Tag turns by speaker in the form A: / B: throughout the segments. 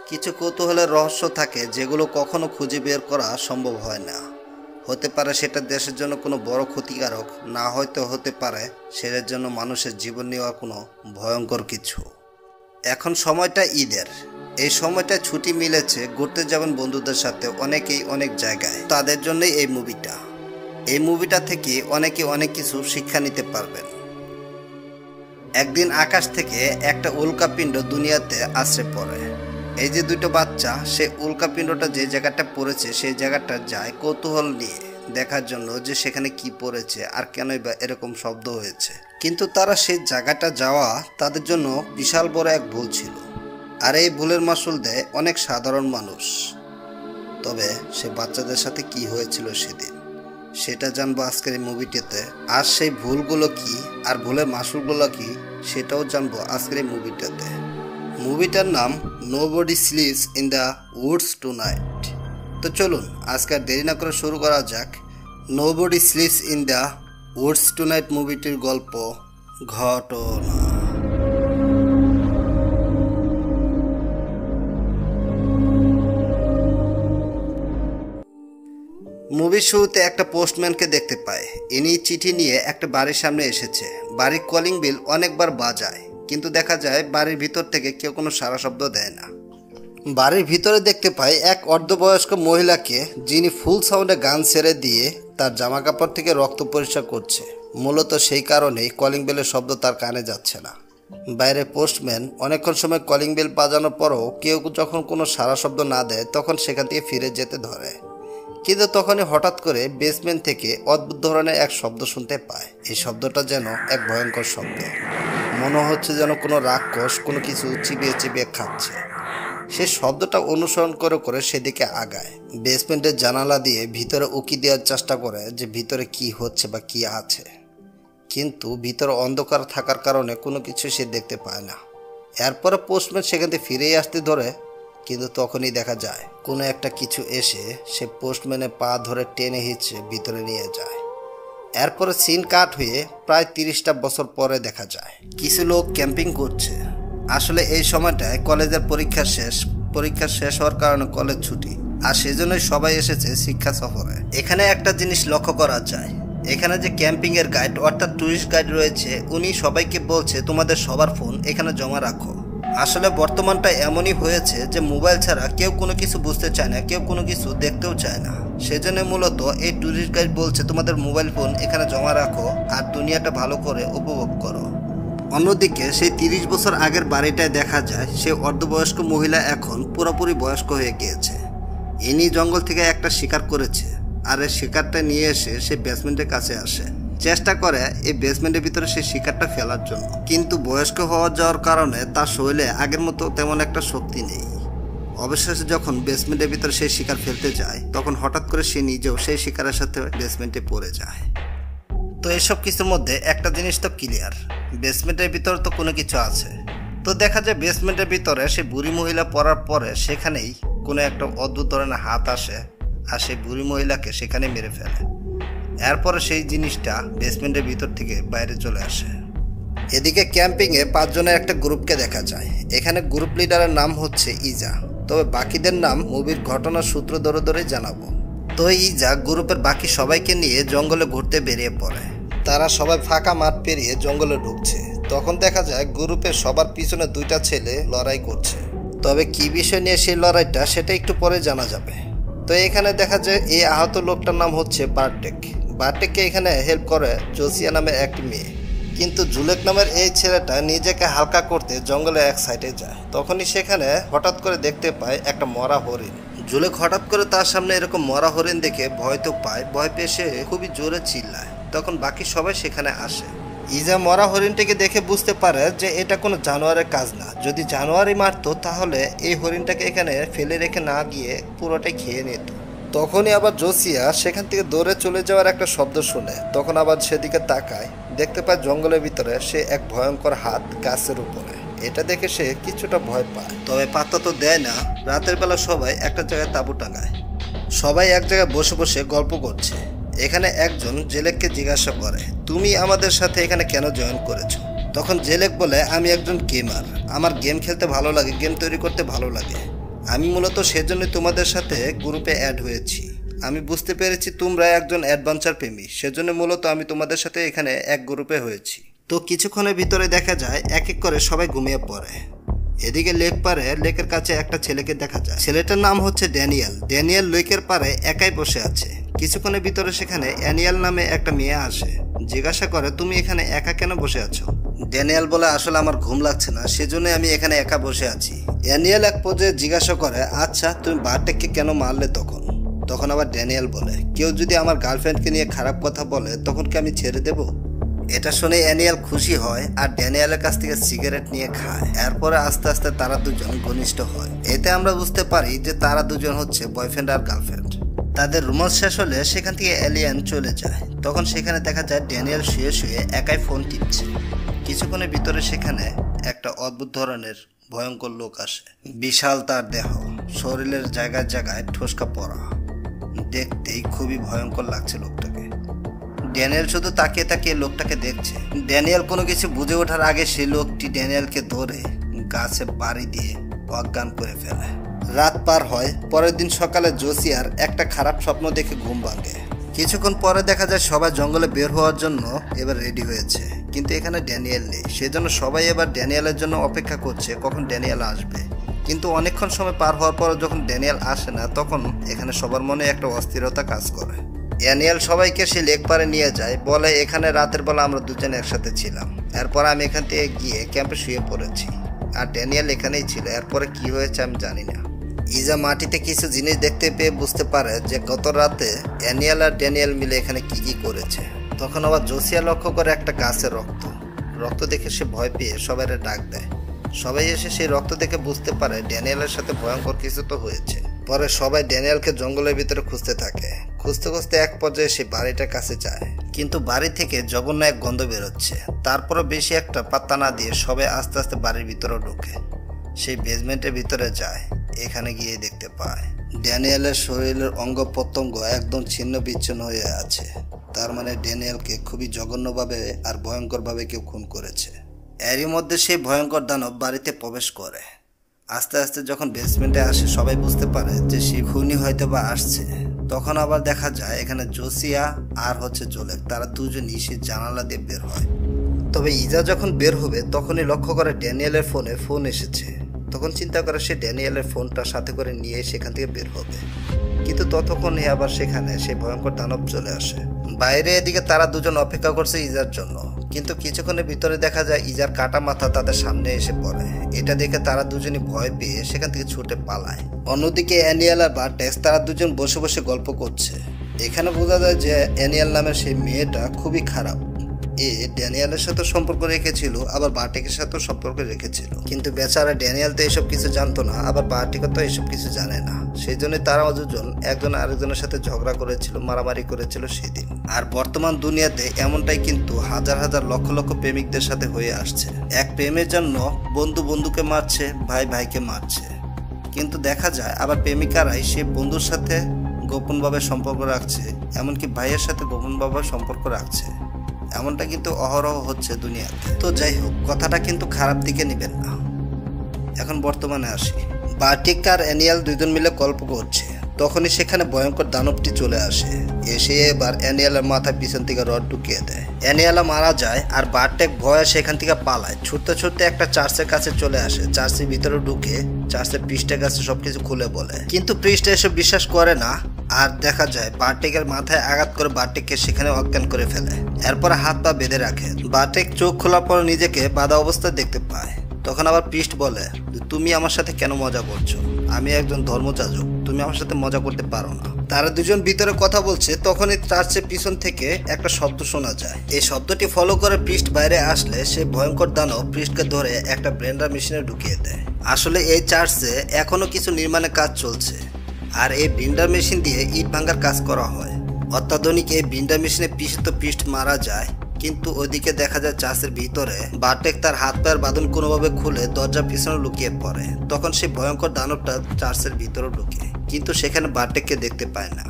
A: কিছু কৌতূহলের রহস্য থাকে যেগুলো কখনো খুঁজে বের করা সম্ভব হয় না। হতে পারে সেটা দেশের জন্য কোনো বড় ক্ষতিকারক, না হয়তো হতে পারে সেটার জন্য মানুষের জীবন নেওয়া কোনো ভয়ঙ্কর কিছু। এখন সময়টা ঈদের, এই সময়টায় ছুটি মিলেছে, ঘুরতে যাবেন বন্ধুদের সাথে অনেকেই অনেক জায়গায়। তাদের জন্যই এই মুভিটা থেকে অনেকে অনেক কিছু শিক্ষা নিতে পারবেন। একদিন আকাশ থেকে একটা উল্কাপিণ্ড দুনিয়াতে আছড়ে পড়ে। এই যে দুটো বাচ্চা, সে উল্কাপিণ্ডটা যে জায়গাটা পড়েছে সেই জায়গাটা যায় কৌতূহল নিয়ে দেখার জন্য যে সেখানে কি পড়েছে আর কেনই বা এরকম শব্দ হয়েছে। কিন্তু তারা সেই জায়গাটা যাওয়া তাদের জন্য বিশাল বড় এক ভুল ছিল, আর এই ভুলের মাসুল দেয় অনেক সাধারণ মানুষ। তবে সে বাচ্চাদের সাথে কি হয়েছিল সেদিন, সেটা জানবো আজকের এই মুভিটিতে। আর সেই ভুলগুলো কি আর ভুলের মাসুলগুলো কি সেটাও জানবো আজকের এই মুভিটাতে। মুভিটার নাম nobody sleeps in the woods tonight. তো চলুন আজকে আর দেরি না করে শুরু করা যাক nobody sleeps in the woods tonight মুভিটির গল্প ঘটনা। মুভির শুরুতে একটা পোস্টম্যানকে দেখতে পায়। ইনি চিঠি নিয়ে একটা বাড়ির সামনে এসেছে। বাড়ির কলিং বেল অনেকবার বাজায়, কিন্তু দেখা যায় বাড়ির ভিতর থেকে কেউ কোনো সাড়া শব্দ দেয় না। বাড়ির ভিতরে দেখতে পায় এক অর্ধবয়স্ক মহিলাকে, যিনি ফুল সাউন্ডে গান ছেড়ে দিয়ে তার জামা কাপড় থেকে রক্ত পরিষ্কার করছে। মূলত সেই কারণেই কলিং বেলের শব্দ তার কানে যাচ্ছে না। বাইরে পোস্টম্যান অনেকক্ষণ সময় কলিং বেল বাজানোর পরও কেউ যখন কোনো সাড়া শব্দ না দেয় তখন সেখান থেকে ফিরে যেতে ধরে। কিন্তু তখনই হঠাৎ করে বেসমেন্ট থেকে অদ্ভুত ধরনের এক শব্দ শুনতে পায়। এই শব্দটা যেন এক ভয়ঙ্কর শব্দ, মনে হচ্ছে যেন কোনো রাক্ষস কোনো কিছু চিবিয়ে চিবিয়ে খাচ্ছে। সে শব্দটা অনুসরণ করে করে সেদিকে আগায়। বেসমেন্টের জানালা দিয়ে ভিতরে উকি দেওয়ার চেষ্টা করে যে ভিতরে কি হচ্ছে বা কি আছে, কিন্তু ভিতরে অন্ধকার থাকার কারণে কোনো কিছু সে দেখতে পায় না। এরপরে পোস্টম্যান সেখান থেকে ফিরেই আসতে ধরে, কিন্তু তখনই দেখা যায় কোনো একটা কিছু এসে সে পোস্টম্যানের পা ধরে টেনে হিঁচড়ে ভিতরে নিয়ে যায়। এরপরে সিন কাট হয়ে প্রায় 30টা বছর পরে দেখা যায় কিছু লোক ক্যাম্পিং করছে। আসলে এই সময়টায় কলেজের পরীক্ষা শেষ হওয়ার কারণে কলেজ ছুটি, আর সেজন্যই সবাই এসেছে শিক্ষা সফরে। এখানে একটা জিনিস লক্ষ্য করা যায়, এখানে যে ক্যাম্পিং এর গাইড অর্থাৎ ট্যুরিস্ট গাইড রয়েছে, উনি সবাইকে বলছে তোমাদের সবার ফোন এখানে জমা রাখো। আসলে বর্তমানটা এমনই হয়েছে যে মোবাইল ছাড়া কেউ কোনো কিছু বুঝতে চায় না, কেউ কোনো কিছু দেখতেও চায় না। সেজন্য মূলত এই ট্যুরিস্ট গাইড বলছে তোমাদের মোবাইল ফোন এখানে জমা রাখো আর দুনিয়াটা ভালো করে উপভোগ করো। অন্যদিকে সেই 30 বছর আগের বাড়িটায় দেখা যায় সে অর্ধবয়স্ক মহিলা এখন পুরোপুরি বয়স্ক হয়ে গিয়েছে। ইনি জঙ্গল থেকে একটা শিকার করেছে, আর এই শিকারটা নিয়ে এসে সে বেসমেন্টের কাছে আসে, চেষ্টা করে এই বেসমেন্টের ভিতরে সেই শিকারটা ফেলার জন্য। কিন্তু বয়স্ক হওয়া যাওয়ার কারণে তার শরীরে আগের মতো তেমন একটা শক্তি নেই। অবশেষে যখন বেসমেন্টের ভিতরে সেই শিকার ফেলতে যায় তখন হঠাৎ করে সে নিজেও সেই শিকারের সাথে বেসমেন্টে পড়ে যায়। তো এসব কিছুর মধ্যে একটা জিনিস তো ক্লিয়ার, বেসমেন্টের ভিতরে তো কোনো কিছু আছে। তো দেখা যায় বেসমেন্টের ভিতরে সেই বুড়ি মহিলা পড়ার পরে সেখানেই কোনো একটা অদ্ভুত ধরনের হাত আসে আর সেই বুড়ি মহিলাকে সেখানে মেরে ফেলে। এরপরে সেই জিনিসটা বেসমেন্টের ভিতর থেকে বাইরে চলে আসে। এদিকে ক্যাম্পিংয়ে 5 জনের একটা গ্রুপকে দেখা যায়। এখানে গ্রুপ লিডারের নাম হচ্ছে ইজা, তবে বাকিদের নাম মুভির ঘটনার সূত্র ধরে ধরে জানাবো। তো ইজা গ্রুপের বাকি সবাইকে নিয়ে জঙ্গলে ঘুরতে বেরিয়ে পড়ে। তারা সবাই ফাঁকা মাঠ পেরিয়ে জঙ্গলে ঢুকছে। তখন দেখা যায় গ্রুপের সবার পিছনে 2টা ছেলে লড়াই করছে। তবে কি বিষয় নিয়ে সেই লড়াইটা সেটা একটু পরে জানা যাবে। তো এখানে দেখা যায় এই আহত লোকটার নাম হচ্ছে বার্টেককে এখানে হেল্প করে জোসিয়া নামের একটি মেয়ে। কিন্তু জুলেক নামের এই ছেলেটা নিজেকে হালকা করতে জঙ্গলের এক সাইডে যায়। তখনই সেখানে হঠাৎ করে দেখতে পায় একটা মরা হরিণ। জুলেক হঠাৎ করে তার সামনে এরকম মরা হরিণ দেখে ভয় তো পায়, ভয় পেয়ে সে খুবই জোরে চিল্লায়। তখন বাকি সবাই সেখানে আসে। ইজা মরা হরিণটাকে দেখে বুঝতে পারে যে এটা কোনো জানোয়ারের কাজ না। যদি জানোয়ারই মারতো তাহলে এই হরিণটাকে এখানে ফেলে রেখে না গিয়ে পুরোটাই খেয়ে নিত। তখনই আবার জোসিয়া সেখান থেকে দৌড়ে চলে যাওয়ার একটা শব্দ শুনে তখন আবার সেদিকে তাকায়, দেখতে পায় জঙ্গলের ভিতরে সে এক ভয়ঙ্কর হাত গাছের উপরে। এটা দেখে সে কিছুটা ভয় পায়, তবে পাত্তা তো দেয় না। রাতের বেলা সবাই একটা জায়গায় তাঁবু টাঙায়, সবাই এক জায়গায় বসে বসে গল্প করছে। এখানে একজন জেলেককে জিজ্ঞাসা করে, তুমি আমাদের সাথে এখানে কেন জয়েন করেছো? তখন জেলেক বলে, আমি একজন গেমার, আমার গেম খেলতে ভালো লাগে, গেম তৈরি করতে ভালো লাগে। আমি মূলত সেজন্য তোমাদের সাথে গ্রুপে অ্যাড হয়েছি। আমি বুঝতে পেরেছি তোমরা একজন অ্যাডভেঞ্চার প্রেমী, সেজন্য মূলত আমি তোমাদের সাথে এখানে এক গ্রুপে হয়েছি। তো কিছুক্ষণের ভিতরে দেখা যায় এক এক করে সবাই ঘুমিয়ে পড়ে। এদিকে লেক পারে লেকের কাছে একটা ছেলেকে দেখা যায়। ছেলেটার নাম হচ্ছে ড্যানিয়েল। ড্যানিয়েল লেকের পারে একাই বসে আছে। কিছুক্ষণের ভিতরে সেখানে অ্যানিয়াল নামে একটা মেয়ে আসে, জিজ্ঞাসা করে তুমি এখানে একা কেন বসে আছো? ড্যানিয়েল বলে আসলে আমার ঘুম লাগছে না, সেজন্য আমি এখানে একা বসে আছি। অ্যানিয়াল এক পর্যায়ে জিজ্ঞাসা করে আচ্ছা তুমি বারটেককে কেন মারলে? তখন আবার ড্যানিয়েল বলে কেউ যদি আমার গার্লফ্রেন্ডকে নিয়ে খারাপ কথা বলে তখন কি আমি ছেড়ে দেব? এটা শুনে অ্যানিয়াল খুশি হয় আর ড্যানিয়েলের কাছ থেকে সিগারেট নিয়ে খায়। এরপরে আস্তে আস্তে তারা দুজন ঘনিষ্ঠ হয়। এতে আমরা বুঝতে পারি যে তারা দুজন হচ্ছে বয়ফ্রেন্ড আর গার্লফ্রেন্ড। তাদের রোমান্স শেষ হলে সেখান থেকে এলিয়ান চলে যায়। তখন সেখানে দেখা যায় ড্যানিয়েল শুয়ে শুয়ে একাই ফোন টিপছে। কিছুক্ষণের ভিতরে সেখানে একটা অদ্ভুত ধরনের ভয়ঙ্কর লোক আসে। বিশাল তার দেহ, শরীরের জায়গায় জায়গায় ঠোসকা পড়া, দেখতেই খুবই ভয়ঙ্কর লাগছে লোকটাকে। ড্যানিয়েল শুধু তাকিয়ে তাকিয়ে লোকটাকে দেখছে। ড্যানিয়েল কোনো কিছু বুঝে ওঠার আগে সেই লোকটি ড্যানিয়েলকে ধরে গাছে বাড়ি দিয়ে অজ্ঞান করে ফেলে। রাত পার হয়। পরের দিন সকালে জোসিয়ার একটা খারাপ স্বপ্ন দেখে ঘুম ভাঙে। কিছুক্ষণ পরে দেখা যায় সবাই জঙ্গলে বের হওয়ার জন্য এবার রেডি হয়েছে, কিন্তু এখানে ড্যানিয়েল নেই। সেজন্য সবাই এবার ড্যানিয়েলের জন্য অপেক্ষা করছে কখন ড্যানিয়েল আসবে। কিন্তু অনেকক্ষণ সময় পার হওয়ার পর যখন ড্যানিয়েল আসে না, তখন এখানে সবার মনে একটা অস্থিরতা কাজ করে। ড্যানিয়েল সবাইকে সে লেক পারে নিয়ে যায়, বলে এখানে রাতের বেলা আমরা দুজনে একসাথে ছিলাম। এরপর আমি এখান থেকে গিয়ে ক্যাম্পে শুয়ে পড়েছি, আর ড্যানিয়েল এখানেই ছিল। এরপরে কি হয়েছে আমি জানি না। ইজা মাটিতে কিছু জিনিস দেখতে পেয়ে বুঝতে পারে যে গত রাতে অ্যানিয়াল আর ড্যানিয়েল মিলে এখানে কি কি করেছে। তখন আবার জোসিয়া লক্ষ্য করে একটা গাছের রক্ত দেখে সে ভয় পেয়ে সবাইকে ডাক দেয়। সবাই এসে সেই রক্ত দেখে বুঝতে পারে ড্যানিয়েলের সাথে ভয়ঙ্কর কিছু তো হয়েছে। পরে সবাই ড্যানিয়েলকে জঙ্গলের ভিতরে খুঁজতে থাকে। খুঁজতে খুঁজতে এক পর্যায়ে সে বাড়িটার কাছে যায়, কিন্তু বাড়ি থেকে জঘন্য এক গন্ধ বেরোচ্ছে। তারপরে বেশি একটা পাত্তা না দিয়ে সবাই আস্তে আস্তে বাড়ির ভিতরে ঢোকে। সেই বেসমেন্টের ভিতরে যায়। এখানে গিয়ে দেখতে পায় ড্যানিয়েলের শরীরের অঙ্গ প্রত্যঙ্গ একদম ছিন্ন বিচ্ছিন্ন হয়ে আছে। তার মানে ড্যানিয়েলকে খুবই জঘন্যভাবে আর ভয়ঙ্করভাবে কেউ খুন করেছে। এরই মধ্যে সেই ভয়ঙ্কর দানব বাড়িতে প্রবেশ করে। আস্তে আস্তে যখন বেসমেন্টে আসে সবাই বুঝতে পারে যে সে খুনি হয়তো বা আসছে। তখন আবার দেখা যায় এখানে জোসিয়া আর হচ্ছে জোলেক, তারা দুজনই সে জানালা দিয়ে বের হয়। তবে ইজা যখন বের হবে তখনই লক্ষ্য করে ড্যানিয়েলের ফোন এসেছে। তখন চিন্তা করে সে ড্যানিয়েলের ফোনটা সাথে করে নিয়ে সেখান থেকে বের হবে, কিন্তু ততক্ষণে আবার সেখানে সেই ভয়ঙ্কর দানব চলে আসে। বাইরে এদিকে তারা দুজন অপেক্ষা করছে ইজার জন্য, কিন্তু কিছুক্ষণের ভিতরে দেখা যায় ইজার কাটা মাথা তাদের সামনে এসে পড়ে। এটা দেখে তারা দুজনই ভয় পেয়ে সেখান থেকে ছুটে পালায়। অন্যদিকে অ্যানিয়াল আর বারটেক্স তারা দুজন বসে বসে গল্প করছে। এখানে বোঝা যায় যে অ্যানিয়াল নামের সেই মেয়েটা খুবই খারাপ। ড্যানিয়েলের সাথে সম্পর্ক রেখেছিল, আবার বার্টেকের সাথেও সম্পর্ক রেখেছিল, কিন্তু বেচারা ড্যানিয়েল তো এসব কিছু জানতো না, আবার বার্টেক তো এসব কিছু জানে না। সেই জন্য তারা দুজন একজন আরেকজনের সাথে ঝগড়া করেছিল, মারামারি করেছিল সেদিন। আর বর্তমান দুনিয়াতে এমনটাই কিন্তু হাজার হাজার লক্ষ লক্ষ প্রেমিকদের সাথে হয়ে আসছে। এক প্রেমের জন্য বন্ধু বন্ধুকে মারছে, ভাই ভাইকে মারছে, কিন্তু দেখা যায় আবার প্রেমিকারাই সে বন্ধুর সাথে গোপনভাবে সম্পর্ক রাখছে, এমনকি ভাইয়ের সাথে গোপনভাবে সম্পর্ক রাখছে। এমনটা কিন্তু অহরহ হচ্ছে দুনিয়াতে। তো যাই হোক, কথাটা কিন্তু খারাপ দিকে নেবেন না। এখন বর্তমানে আসি। বার্টেক আর অ্যানিয়াল দুজন মিলে গল্প করছে। তখনই সেখানে ভয়ঙ্কর দানবটি চলে আসে। এসে এবার অ্যানিয়ালের মাথায় পিছন থেকে রড ঢুকিয়ে দেয়। অ্যানিয়ালা মারা যায় আর বার্টেক ভয়ে সেখান থেকে পালায়। ছুটতে ছুটতে একটা চার্চের কাছে চলে আসে। চার্চের ভিতরে ঢুকে চার্চের পৃষ্ঠের কাছে সবকিছু খুলে বলে, কিন্তু পৃষ্ঠে এসব বিশ্বাস করে না। আর দেখা যায় বার্টেকের মাথায় আঘাত করে বার্টেককে সেখানে অজ্ঞান করে ফেলে। এরপর হাত পা বেঁধে রাখে। বার্টেক চোখ খোলার পর নিজেকে বাঁধা অবস্থায় দেখতে পায়। তখন আবার পৃষ্ঠ বলে, তুমি আমার সাথে কেন মজা করছো? আমি একজন ধর্মযাজক, তুমি আমার সাথে মজা করতে পারো না। তারা দুজন ভিতরে কথা বলছে, তখনই চার্চের পিছন থেকে একটা শব্দ শোনা যায়। এই শব্দটি ফলো করে পৃষ্ঠ বাইরে আসলে সেই ভয়ঙ্কর দানব পৃষ্ঠকে ধরে একটা ব্লেন্ডার মেশিনে ঢুকিয়ে দেয়। আসলে এই চার্চে এখনো কিছু নির্মাণের কাজ চলছে, আর এই ব্লেন্ডার মেশিন দিয়ে ইট ভাঙার কাজ করা হয়। অত্যাধুনিক এই ব্লেন্ডার মেশিনে পৃষ্ঠ মারা যায়, কিন্তু ওইদিকে দেখা যায় চার্চের ভিতরে বার্টেক তার হাত পায়ের বাঁধন কোনোভাবে খুলে দরজার পিছনে লুকিয়ে পড়ে। তখন সেই ভয়ঙ্কর দানবটা চার্চের ভিতরে ঢুকে, কিন্তু সেখানে বার্টেককে দেখতে পায় না।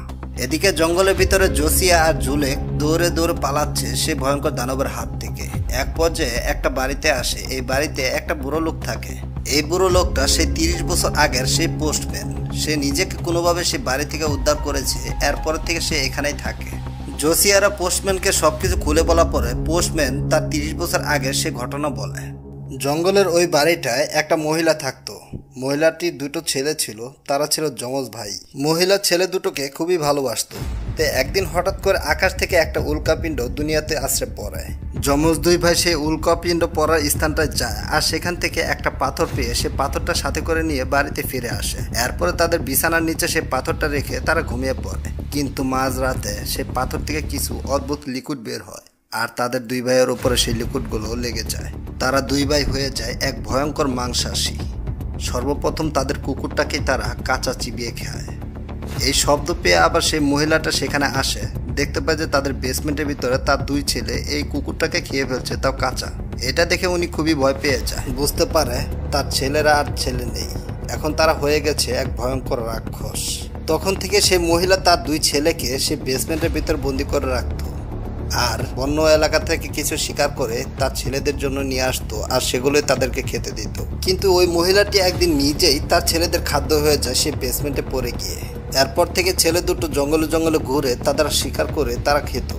A: এদিকে জঙ্গলের ভিতরে জোসিয়া আর জুলেক দৌড়ে দৌড়ে পালাচ্ছে সে ভয়ঙ্কর দানবের হাত থেকে। এক পর্যায়ে একটা বাড়িতে আসে। এই বাড়িতে একটা বুড়ো লোক থাকে। এই বুড়ো লোকটা সেই 30 বছর আগের সেই পোস্টম্যান। সে নিজেকে কোনোভাবে সে বাড়ি থেকে উদ্ধার করেছে, এরপর থেকে সে এখানেই থাকে। জোসিয়ারা পোস্টম্যানকে সবকিছু খুলে বলার পরে পোস্টম্যান তার 30 বছর আগের সে ঘটনা বলে। জঙ্গলের ওই বাড়িটায় একটা মহিলা থাকতো। মহিলাটির দুটো ছেলে ছিল, তারা ছিল যমজ ভাই। মহিলা ছেলে দুটোকে খুবই ভালোবাসতো। তো একদিন হঠাৎ করে আকাশ থেকে একটা উল্কাপিণ্ড দুনিয়াতে আশ্রয় পড়ে। যমজ দুই ভাই সেই উল্কাপিণ্ড পড়ার স্থানটায় যায়, আর সেখান থেকে একটা পাথর পেয়ে সে পাথরটা সাথে করে নিয়ে বাড়িতে ফিরে আসে। এরপরে তাদের বিছানার নিচে সে পাথরটা রেখে তারা ঘুমিয়ে পড়ে। কিন্তু মাঝরাতে সে পাথর থেকে কিছু অদ্ভুত লিকুইড বের হয়, আর তাদের দুই ভাইয়ের উপরে সেই লিকুইডগুলো লেগে যায়। তারা দুই ভাই হয়ে যায় এক ভয়ঙ্কর মাংসাশী। সর্বপ্রথম তাদের কুকুরটাকে তারা কাঁচা চিবিয়ে খায়। এই শব্দ পেয়ে আবার সেই মহিলাটা সেখানে আসে, দেখতে পায় যে তাদের বেসমেন্টের ভিতরে তার দুই ছেলে এই কুকুরটাকে খেয়ে ফেলছে, তাও কাঁচা। এটা দেখে উনি খুবই ভয় পেয়ে যায়, বুঝতে পারে তার ছেলেরা আর ছেলে নেই, এখন তারা হয়ে গেছে এক ভয়ঙ্কর রাক্ষস। তখন থেকে সেই মহিলা তার দুই ছেলেকে সে বেসমেন্টের ভিতর বন্দি করে রাখতো, আর অন্য এলাকা থেকে কিছু শিকার করে তার ছেলেদের জন্য নিয়ে আসতো, আর সেগুলোই তাদেরকে খেতে দিত। কিন্তু ওই মহিলাটি একদিন নিজেই তার ছেলেদের খাদ্য হয়ে যায় সে বেসমেন্টে পড়ে গিয়ে। এরপর থেকে ছেলে দুটো জঙ্গলে জঙ্গলে ঘুরে তাদের শিকার করে তারা খেত।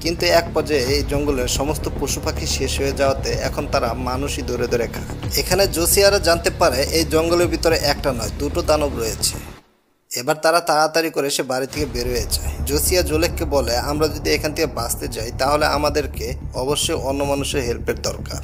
A: কিন্তু এক পর্যায়ে এই জঙ্গলের সমস্ত পশু পাখি শেষ হয়ে যাওয়াতে এখন তারা মানুষই ধরে ধরে খায়। এখানে জোসিয়ারা জানতে পারে এই জঙ্গলের ভিতরে একটা নয়, দুটো দানব রয়েছে। এবার তারা তাড়াতাড়ি করে সে বাড়ি থেকে বের হয়ে যায়। জোসিয়া জোলেককে বলে, আমরা যদি এখান থেকে বাঁচতে যাই তাহলে আমাদেরকে অবশ্যই অন্য মানুষের হেল্পের দরকার,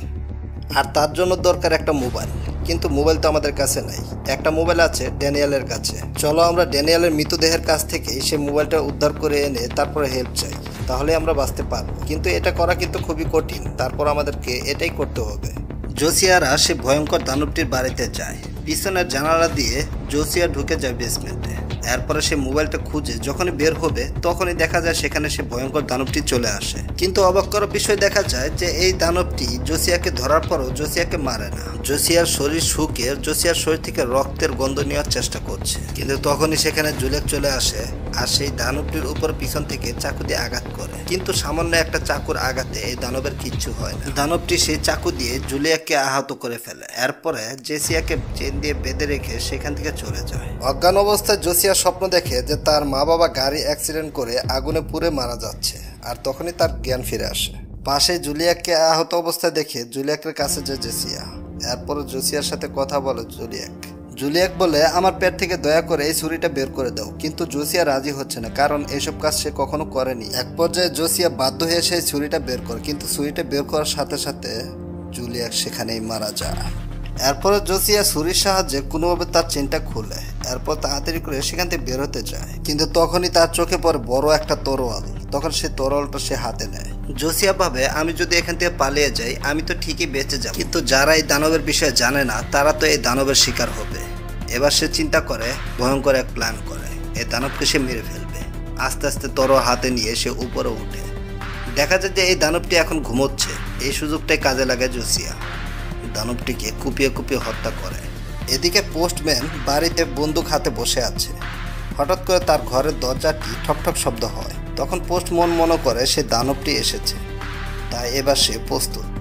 A: আর তার জন্য দরকার একটা মোবাইল। কিন্তু মোবাইল তো আমাদের কাছে নাই, একটা মোবাইল আছে ড্যানিয়েলের কাছে। চলো আমরা ড্যানিয়েলের মৃতদেহের কাছ থেকে সে মোবাইলটা উদ্ধার করে এনে তারপরে হেল্প চাই, তাহলে আমরা বাঁচতে পারবো। কিন্তু এটা করা কিন্তু খুবই কঠিন, তারপর আমাদেরকে এটাই করতে হবে। জোসিয়ারা সে ভয়ঙ্কর দানবটির বাড়িতে যায়। পিছনের জানালা দিয়ে জোসিয়া ঢুকে যায় বেসমেন্টে। এরপরে সে মোবাইলটা খুঁজে যখনই বের হবে তখনই দেখা যায় সেখানে সে ভয়ঙ্কর দানবটি চলে আসে। কিন্তু অবাক করার বিষয় দেখা যায় যে এই দানবটি জোসিয়াকে ধরার পরও জোসিয়াকে মারে না। জোসিয়ার শরীর শুকিয়ে জোসিয়ার শরীর থেকে রক্তের গন্ধ নেওয়ার চেষ্টা করছে, কিন্তু তখনই সেখানে জুলেক চলে আসে, আর সেই দানবটির উপর পিছন থেকে চাকু দিয়ে আঘাত করে। কিন্তু সামান্য একটা চাকুর আঘাতে এই দানবের কিচ্ছু হয় না। দানবটি সেই চাকু দিয়ে জুলিয়াকে আহত করে ফেলে। এরপরে জেসিয়াকে চেন দিয়ে বেঁধে রেখে সেখান থেকে চলে যায়। অজ্ঞান অবস্থায় জোসিয়া স্বপ্ন দেখে যে তার মা বাবা গাড়ি অ্যাক্সিডেন্ট করে আগুনে পুড়ে মারা যাচ্ছে, আর তখনই তার জ্ঞান ফিরে আসে। পাশে জুলিয়াকে আহত অবস্থায় দেখে জুলিয়াকের কাছে যায় জেসিয়া। এরপর জোসিয়ার সাথে কথা বলে জুলিয়াক বলে, আমার পেট থেকে দয়া করে এই ছুরিটা বের করে দাও। কিন্তু জোসিয়া রাজি হচ্ছে না, কারণ এসব কাজ সে কখনো করেনি। এক পর্যায়ে জোসিয়া বাধ্য হয়ে সেই ছুরিটা বের করে, কিন্তু ছুরিটা বের করার সাথে সাথে জুলিয়াক সেখানেই মারা যায়। এরপরে জোসিয়া ছুরির সাহায্যে কোনোভাবে তার চেনটা খুলে, এরপর তাড়াতাড়ি করে সেখান থেকে বের হতে যায়। কিন্তু তখনই তার চোখে পড়ে বড় একটা তরোয়াল। তখন সে তরোয়ালটা সে হাতে নেয়। জোসিয়া ভাবে, আমি যদি এখান থেকে পালিয়ে যাই আমি তো ঠিকই বেঁচে যাব, কিন্তু যারা এই দানবের বিষয়ে জানে না তারা তো এই দানবের শিকার হবে। এবার সে চিন্তা করে, ভয়ঙ্কর এক প্ল্যান করে, এই দানবকে সে মেরে ফেলবে। আস্তে আস্তে তরোয়াল হাতে নিয়ে সে উপরে উঠে। দেখা যায় যে এই দানবটি এখন ঘুমোচ্ছে। এই সুযোগটাই কাজে লাগে জোসিয়া দানবটিকে কুপিয়ে কুপিয়ে হত্যা করে। এদিকে পোস্টম্যান বাড়িতে বন্দুক হাতে বসে আছে। হঠাৎ করে তার ঘরের দরজাটি ঠকঠক শব্দ হয়। তখন পোস্ট মনে করে সে দানবটি এসেছে, তাই এবার সে প্রস্তুত।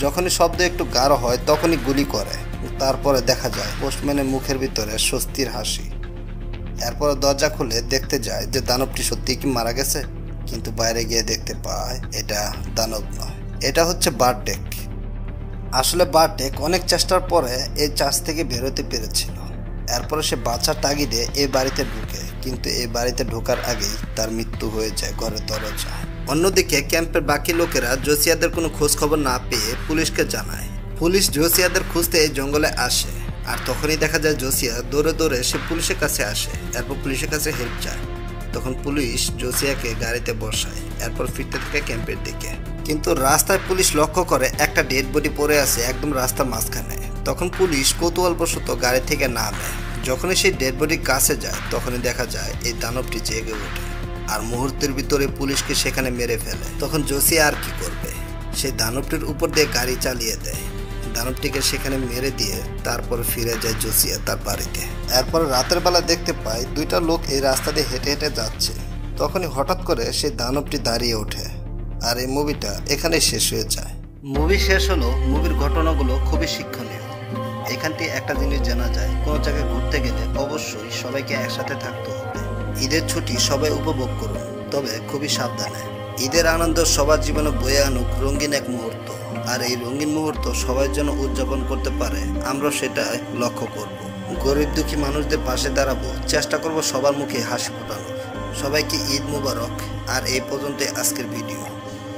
A: যখনই শব্দ একটু গাঢ় হয় তখনই গুলি করে। তারপরে দেখা যায় পোস্টম্যানের মুখের ভিতরে স্বস্তির হাসি। এরপরে দরজা খুলে দেখতে যায় যে দানবটি সত্যি কি মারা গেছে, কিন্তু বাইরে গিয়ে দেখতে পায় এটা দানব নয়, এটা হচ্ছে বারটেক। আসলে বারটেক অনেক চেষ্টার পরে এই চার্চ থেকে বেরোতে পেরেছিল। এরপরে সে বাঁচার তাগিদে এই বাড়িতে ঢুকে, কিন্তু এই বাড়িতে ঢোকার আগেই তার মৃত্যু হয়ে যায় ঘরের দরজায়। অন্যদিকে ক্যাম্পের বাকি লোকেরা জোসিয়াদের কোনো খোঁজ খবর না পেয়ে পুলিশকে জানায়। পুলিশ জোসিয়াদের খুঁজতে এই জঙ্গলে আসে, আর তখনই দেখা যায় জোসিয়া দৌড়ে দৌড়ে সে পুলিশের কাছে আসে। এরপর পুলিশের কাছে হেল্প চায়। তখন পুলিশ জোসিয়াকে গাড়িতে বসায়, এরপর ফিরতে থাকে ক্যাম্পের দিকে। কিন্তু রাস্তায় পুলিশ লক্ষ্য করে একটা ডেড বডি পড়ে আছে একদম রাস্তার মাঝখানে। তখন পুলিশ কৌতূহলবশত গাড়ি থেকে নামে। যখনই সেই ডেড বডির কাছে যায় তখনই দেখা যায় এই দানবটি জেগে ওঠে, আর মুহূর্তের ভিতরে পুলিশকে সেখানে মেরে ফেলে। তখন জোসিয়া আর কি করবে, সেই দানবটির উপর দিয়ে গাড়ি চালিয়ে দেয়। দানবটিকে সেখানে মেরে দিয়ে তারপর ফিরে যায় জোসিয়া তার বাড়িতে। এরপর রাতের বেলা দেখতে পায় দুইটা লোক এই রাস্তা দিয়ে হেঁটে হেঁটে যাচ্ছে। তখনই হঠাৎ করে সেই দানবটি দাঁড়িয়ে ওঠে, আর এই মুভিটা এখানেই শেষ হয়ে যায়। মুভি শেষ হলো। মুভির ঘটনাগুলো খুবই শিক্ষণীয়। এখান থেকে একটা জিনিস জানা যায়, কোনো জায়গায় ঘুরতে গেলে অবশ্যই সবাইকে একসাথে থাকতে হবে। ঈদের ছুটি সবাই উপভোগ করুন, তবে খুবই সাবধানে। ঈদের আনন্দ সবার জীবনে বয়ে আনুক রঙিন এক মুহূর্ত, আর এই রঙিন মুহূর্ত সবাই যেন উদযাপন করতে পারে, আমরা সেটাই লক্ষ্য করব। গরিব দুঃখী মানুষদের পাশে দাঁড়াবো, চেষ্টা করব সবার মুখে হাসি ফোটানোর। সবাইকে ঈদ মুবারক। আর এই পর্যন্তই আজকের ভিডিও।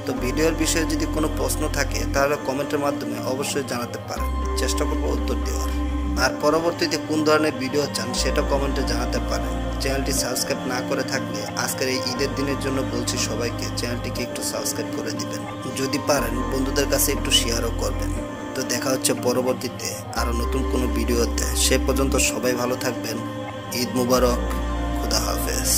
A: তো ভিডিওর বিষয়ে যদি কোনো প্রশ্ন থাকে তাহলে কমেন্টের মাধ্যমে অবশ্যই জানাতে পারেন, চেষ্টা করব উত্তর দেওয়ার। আর পরবর্তীতে কোন ধরনের ভিডিও চান সেটা কমেন্টে জানাতে পারেন। চ্যানেলটি সাবস্ক্রাইব না করে থাকলে আজকের এই ঈদের দিনের জন্য বলছি সবাইকে চ্যানেলটিকে একটু সাবস্ক্রাইব করে দিবেন, যদি পারেন বন্ধুদের কাছে একটু শেয়ারও করবেন। তো দেখা হচ্ছে পরবর্তীতে আরও নতুন কোনো ভিডিওতে। সে পর্যন্ত সবাই ভালো থাকবেন। ঈদ মুবারক। খুদা হাফেজ।